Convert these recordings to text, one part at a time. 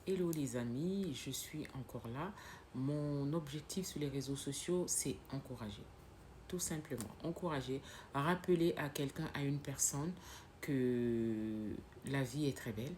Hello les amis, je suis encore là. Mon objectif sur les réseaux sociaux, c'est encourager. Tout simplement, encourager, rappeler à quelqu'un, à une personne que la vie est très belle,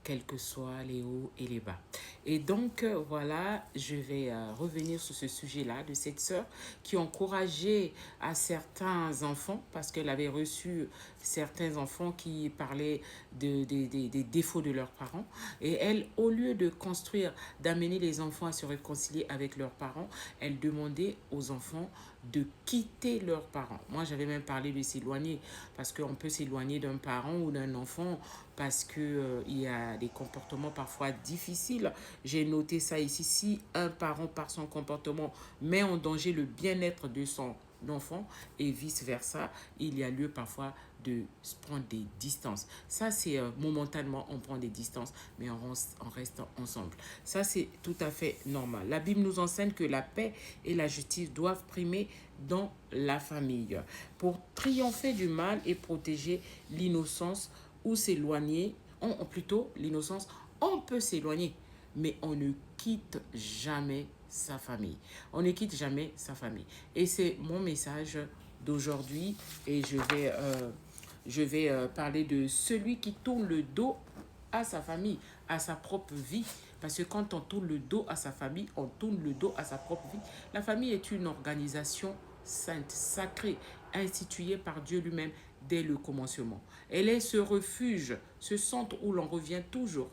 quels que soient les hauts et les bas. Et donc, voilà, je vais revenir sur ce sujet-là de cette sœur qui encourageait à certains enfants, parce qu'elle avait reçu certains enfants qui parlaient des défauts de leurs parents. Et elle, au lieu de construire, d'amener les enfants à se réconcilier avec leurs parents, elle demandait aux enfants de quitter leurs parents. Moi, j'avais même parlé de s'éloigner, parce qu'on peut s'éloigner d'un parent ou d'un enfant parce que il y a des comportements parfois difficiles. J'ai noté ça ici. Si un parent, par son comportement, met en danger le bien-être de son enfant et vice-versa, il y a lieu parfois de se prendre des distances. Ça, c'est momentanément, on prend des distances, mais on reste ensemble. Ça, c'est tout à fait normal. La Bible nous enseigne que la paix et la justice doivent primer dans la famille pour triompher du mal et protéger l'innocence ou s'éloigner, plutôt l'innocence, on peut s'éloigner, mais on ne quitte jamais sa famille. On ne quitte jamais sa famille. Et c'est mon message d'aujourd'hui et je vais parler de celui qui tourne le dos à sa famille, à sa propre vie. Parce que quand on tourne le dos à sa famille, on tourne le dos à sa propre vie. La famille est une organisation sainte, sacrée, instituée par Dieu lui-même dès le commencement. Elle est ce refuge, ce centre où l'on revient toujours.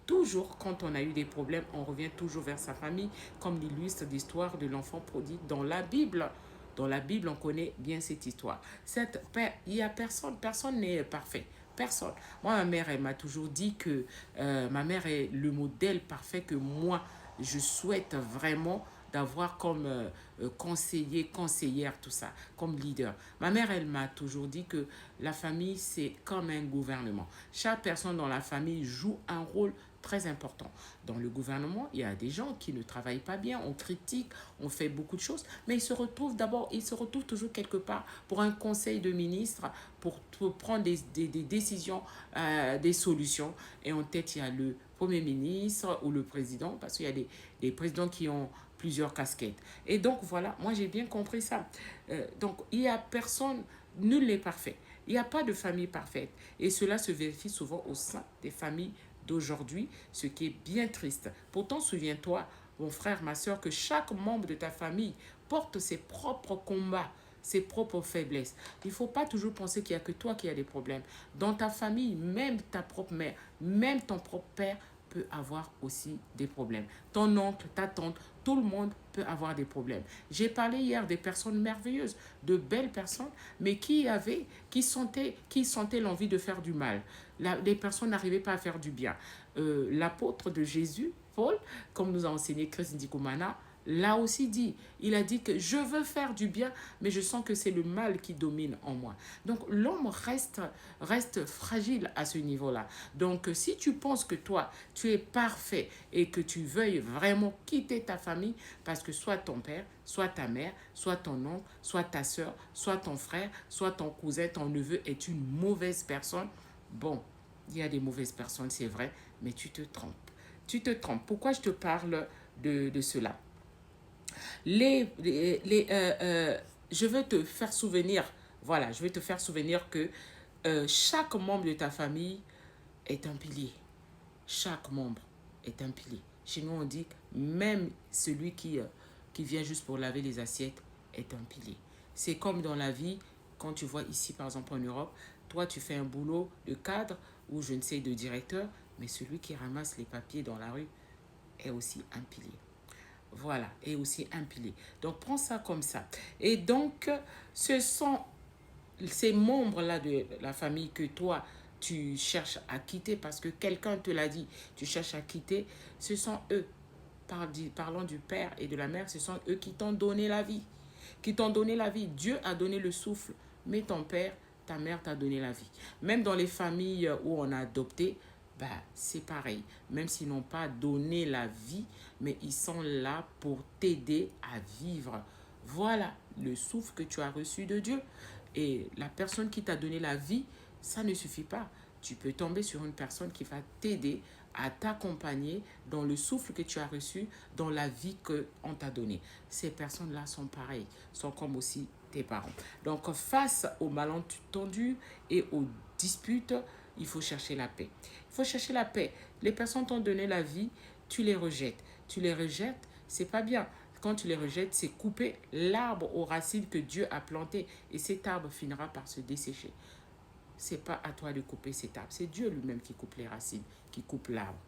Toujours, quand on a eu des problèmes, on revient toujours vers sa famille, comme l'illustre l'histoire de l'enfant prodigue dans la Bible. Dans la Bible, on connaît bien cette histoire. Il y a personne n'est parfait. Personne. Moi, ma mère, elle m'a toujours dit que ma mère est le modèle parfait que moi, je souhaite vraiment d'avoir comme conseiller, conseillère, tout ça, comme leader. Ma mère, elle m'a toujours dit que la famille, c'est comme un gouvernement. Chaque personne dans la famille joue un rôle très important. Dans le gouvernement, il y a des gens qui ne travaillent pas bien, on critique, on fait beaucoup de choses, mais ils se retrouvent toujours quelque part pour un conseil de ministre, pour prendre des décisions, des solutions. Et en tête, il y a le Premier ministre ou le président, parce qu'il y a des présidents qui ont plusieurs casquettes. Et donc, voilà, moi j'ai bien compris ça. Donc, il n'y a personne, nul n'est parfait. Il n'y a pas de famille parfaite. Et cela se vérifie souvent au sein des familles d'aujourd'hui, ce qui est bien triste. Pourtant, souviens-toi, mon frère, ma soeur, que chaque membre de ta famille porte ses propres combats, ses propres faiblesses. Il ne faut pas toujours penser qu'il n'y a que toi qui as des problèmes. Dans ta famille, même ta propre mère, même ton propre père peut avoir aussi des problèmes. Ton oncle, ta tante, tout le monde peut avoir des problèmes. J'ai parlé hier des personnes merveilleuses, de belles personnes, mais qui sentaient l'envie de faire du mal. Les personnes n'arrivaient pas à faire du bien. L'apôtre de Jésus, Paul, comme nous a enseigné Chris Ndikumana, l'a aussi dit. Il a dit que je veux faire du bien, mais je sens que c'est le mal qui domine en moi. Donc l'homme reste fragile à ce niveau-là. Donc si tu penses que toi, tu es parfait et que tu veuilles vraiment quitter ta famille, parce que soit ton père, soit ta mère, soit ton oncle, soit ta soeur, soit ton frère, soit ton cousin, ton neveu est une mauvaise personne, bon, il y a des mauvaises personnes, c'est vrai, mais tu te trompes. Tu te trompes. Pourquoi je te parle de cela? Je veux te faire souvenir, voilà, je vais te faire souvenir que chaque membre de ta famille est un pilier. Chaque membre est un pilier. Chez nous, on dit que même celui qui vient juste pour laver les assiettes est un pilier. C'est comme dans la vie, quand tu vois ici, par exemple en Europe, toi, tu fais un boulot de cadre ou je ne sais, de directeur, mais celui qui ramasse les papiers dans la rue est aussi un pilier. Voilà, est aussi un pilier. Donc, prends ça comme ça. Et donc, ce sont ces membres-là de la famille que toi, tu cherches à quitter parce que quelqu'un te l'a dit, tu cherches à quitter, ce sont eux, parlant du père et de la mère, ce sont eux qui t'ont donné la vie. Qui t'ont donné la vie. Dieu a donné le souffle, mais ton père, ta mère t'a donné la vie. Même dans les familles où on a adopté, bah, c'est pareil. Même s'ils n'ont pas donné la vie, mais ils sont là pour t'aider à vivre. Voilà le souffle que tu as reçu de Dieu. Et la personne qui t'a donné la vie, ça ne suffit pas. Tu peux tomber sur une personne qui va t'aider à t'accompagner dans le souffle que tu as reçu, dans la vie qu'on t'a donnée. Ces personnes-là sont pareilles, sont comme aussi tes parents. Donc, face aux malentendus et aux disputes, il faut chercher la paix. Il faut chercher la paix. Les personnes t'ont donné la vie, tu les rejettes. Tu les rejettes, c'est pas bien. Quand tu les rejettes, c'est couper l'arbre aux racines que Dieu a planté. Et cet arbre finira par se dessécher. C'est pas à toi de couper cet arbre. C'est Dieu lui-même qui coupe les racines, qui coupe l'arbre.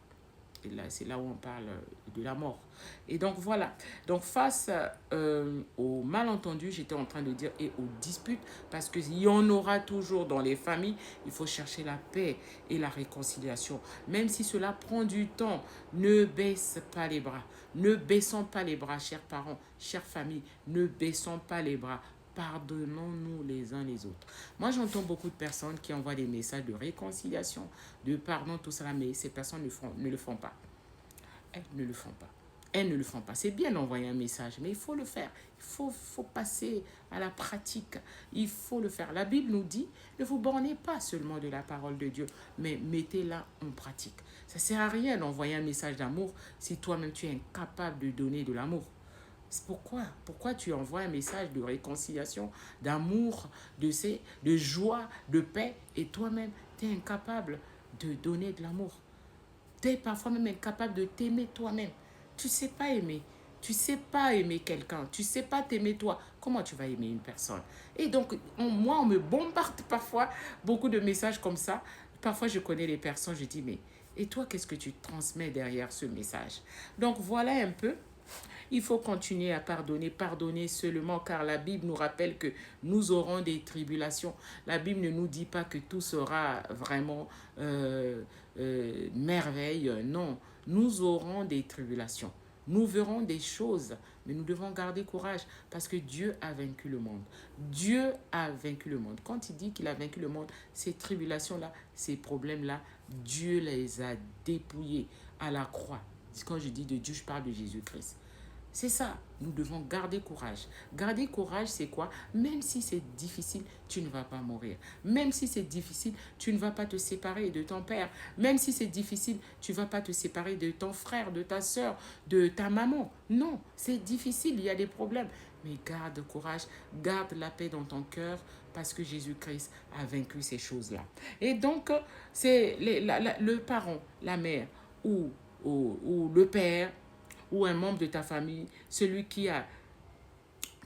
Et là, c'est là où on parle de la mort. Et donc voilà. Donc face aux malentendus, j'étais en train de dire, et aux disputes, parce qu'il y en aura toujours dans les familles, il faut chercher la paix et la réconciliation. Même si cela prend du temps, ne baisse pas les bras. Ne baissons pas les bras, chers parents, chères familles, ne baissons pas les bras. Pardonnons-nous les uns les autres. Moi, j'entends beaucoup de personnes qui envoient des messages de réconciliation, de pardon, tout ça, mais ces personnes ne le font pas. Elles ne le font pas. Elles ne le font pas. C'est bien d'envoyer un message, mais il faut le faire. Il faut passer à la pratique. Il faut le faire. La Bible nous dit, ne vous bornez pas seulement de la parole de Dieu, mais mettez-la en pratique. Ça ne sert à rien d'envoyer un message d'amour si toi-même tu es incapable de donner de l'amour. C'est pourquoi tu envoies un message de réconciliation, d'amour, de joie, de paix, et toi-même, tu es incapable de donner de l'amour. Tu es parfois même incapable de t'aimer toi-même. Tu ne sais pas aimer. Tu ne sais pas aimer quelqu'un. Tu ne sais pas t'aimer toi. Comment tu vas aimer une personne? Et donc, moi, on me bombarde parfois beaucoup de messages comme ça. Parfois, je connais les personnes, je dis, mais et toi, qu'est-ce que tu transmets derrière ce message? Donc, voilà un peu. Il faut continuer à pardonner, pardonner seulement, car la Bible nous rappelle que nous aurons des tribulations. La Bible ne nous dit pas que tout sera vraiment merveille. Non, nous aurons des tribulations. Nous verrons des choses, mais nous devons garder courage parce que Dieu a vaincu le monde. Dieu a vaincu le monde. Quand il dit qu'il a vaincu le monde, ces tribulations-là, ces problèmes-là, Dieu les a dépouillés à la croix. Quand je dis de Dieu, je parle de Jésus-Christ. C'est ça, nous devons garder courage. Garder courage, c'est quoi? Même si c'est difficile, tu ne vas pas mourir. Même si c'est difficile, tu ne vas pas te séparer de ton père. Même si c'est difficile, tu ne vas pas te séparer de ton frère, de ta soeur, de ta maman. Non, c'est difficile, il y a des problèmes. Mais garde courage, garde la paix dans ton cœur parce que Jésus-Christ a vaincu ces choses-là. Et donc, c'est le parent, la mère ou le père ou un membre de ta famille, celui qui a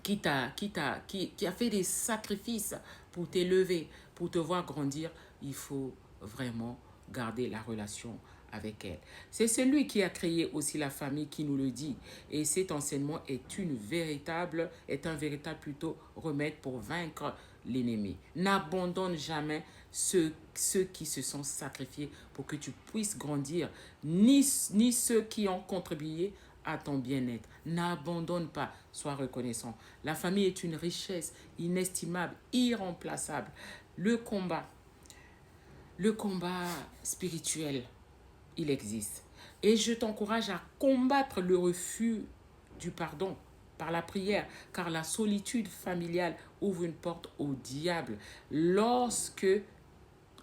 fait des sacrifices pour t'élever, pour te voir grandir, il faut vraiment garder la relation avec elle. C'est celui qui a créé aussi la famille qui nous le dit. Et cet enseignement est un véritable plutôt remède pour vaincre l'ennemi. N'abandonne jamais ceux qui se sont sacrifiés pour que tu puisses grandir, ni ceux qui ont contribué à ton bien-être. N'abandonne pas, sois reconnaissant. La famille est une richesse inestimable, irremplaçable. Le combat, le combat spirituel, il existe. Et je t'encourage à combattre le refus du pardon par la prière, car la solitude familiale ouvre une porte au diable. Lorsque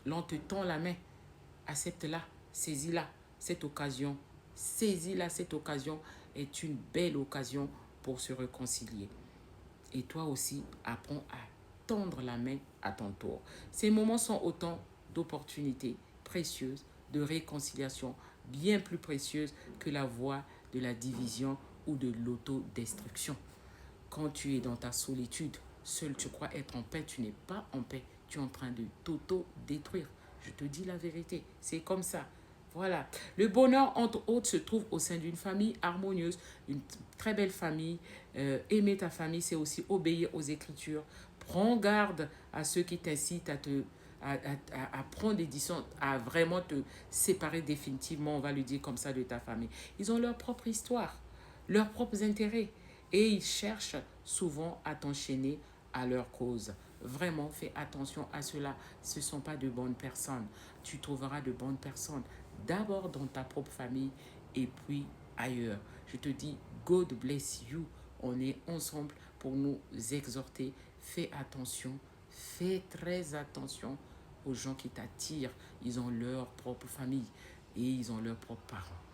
l'on te tend la main, accepte-la, saisis-la, cette occasion. Saisis-la, cette occasion est une belle occasion pour se réconcilier. Et toi aussi, apprends à tendre la main à ton tour. Ces moments sont autant d'opportunités précieuses, de réconciliation, bien plus précieuses que la voie de la division ou de l'autodestruction. Quand tu es dans ta solitude, seul tu crois être en paix, tu n'es pas en paix. Tu es en train de t'auto-détruire. Je te dis la vérité, c'est comme ça. Voilà. Le bonheur, entre autres, se trouve au sein d'une famille harmonieuse, une très belle famille. Aimer ta famille, c'est aussi obéir aux Écritures. Prends garde à ceux qui t'incitent à prendre des décisions, à vraiment te séparer définitivement, on va le dire comme ça, de ta famille. Ils ont leur propre histoire, leurs propres intérêts. Et ils cherchent souvent à t'enchaîner à leur cause. Vraiment, fais attention à cela. Ce ne sont pas de bonnes personnes. Tu trouveras de bonnes personnes d'abord dans ta propre famille et puis ailleurs. Je te dis, God bless you. On est ensemble pour nous exhorter. Fais attention, fais très attention aux gens qui t'attirent. Ils ont leur propre famille. et ils ont leurs propres parents.